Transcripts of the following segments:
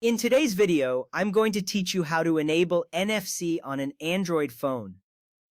In today's video, I'm going to teach you how to enable NFC on an Android phone.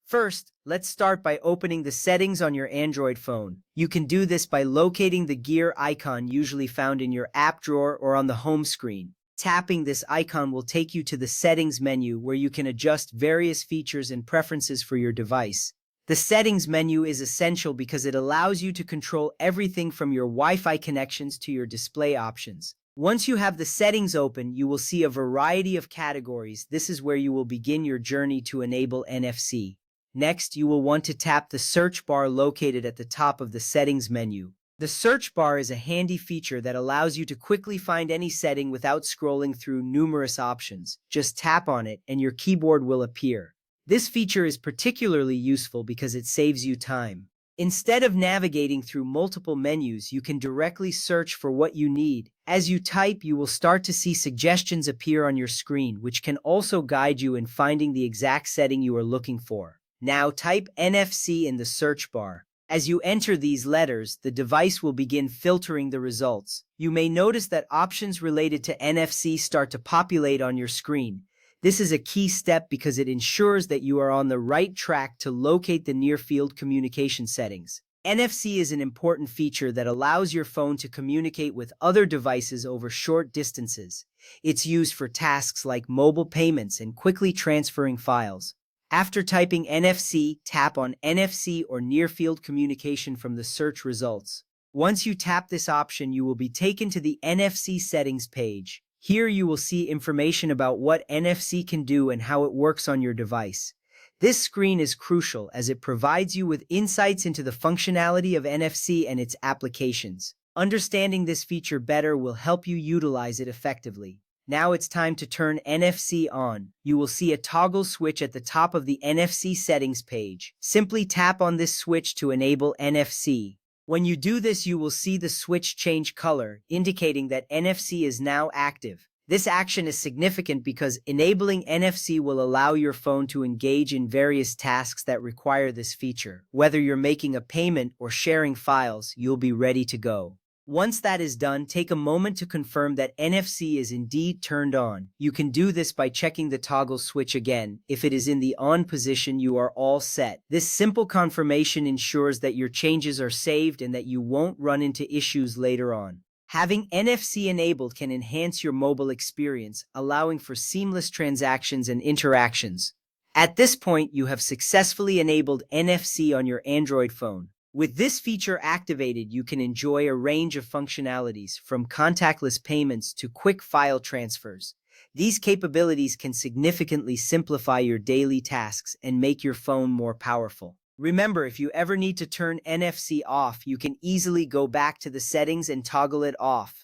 First, let's start by opening the settings on your Android phone. You can do this by locating the gear icon usually found in your app drawer or on the home screen. Tapping this icon will take you to the settings menu where you can adjust various features and preferences for your device. The settings menu is essential because it allows you to control everything from your Wi-Fi connections to your display options. Once you have the settings open, you will see a variety of categories. This is where you will begin your journey to enable NFC. Next, you will want to tap the search bar located at the top of the settings menu. The search bar is a handy feature that allows you to quickly find any setting without scrolling through numerous options. Just tap on it and your keyboard will appear. This feature is particularly useful because it saves you time. Instead of navigating through multiple menus, you can directly search for what you need. As you type, you will start to see suggestions appear on your screen, which can also guide you in finding the exact setting you are looking for. Now type NFC in the search bar. As you enter these letters, the device will begin filtering the results. You may notice that options related to NFC start to populate on your screen. This is a key step because it ensures that you are on the right track to locate the near-field communication settings. NFC is an important feature that allows your phone to communicate with other devices over short distances. It's used for tasks like mobile payments and quickly transferring files. After typing NFC, tap on NFC or near-field communication from the search results. Once you tap this option, you will be taken to the NFC settings page. Here you will see information about what NFC can do and how it works on your device. This screen is crucial as it provides you with insights into the functionality of NFC and its applications. Understanding this feature better will help you utilize it effectively. Now it's time to turn NFC on. You will see a toggle switch at the top of the NFC settings page. Simply tap on this switch to enable NFC. When you do this, you will see the switch change color, indicating that NFC is now active. This action is significant because enabling NFC will allow your phone to engage in various tasks that require this feature. Whether you're making a payment or sharing files, you'll be ready to go. Once that is done, take a moment to confirm that NFC is indeed turned on. You can do this by checking the toggle switch again. If it is in the on position, you are all set. This simple confirmation ensures that your changes are saved and that you won't run into issues later on. Having NFC enabled can enhance your mobile experience, allowing for seamless transactions and interactions. At this point, you have successfully enabled NFC on your Android phone. With this feature activated, you can enjoy a range of functionalities, from contactless payments to quick file transfers. These capabilities can significantly simplify your daily tasks and make your phone more powerful. Remember, if you ever need to turn NFC off, you can easily go back to the settings and toggle it off.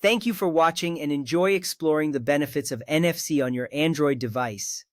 Thank you for watching and enjoy exploring the benefits of NFC on your Android device.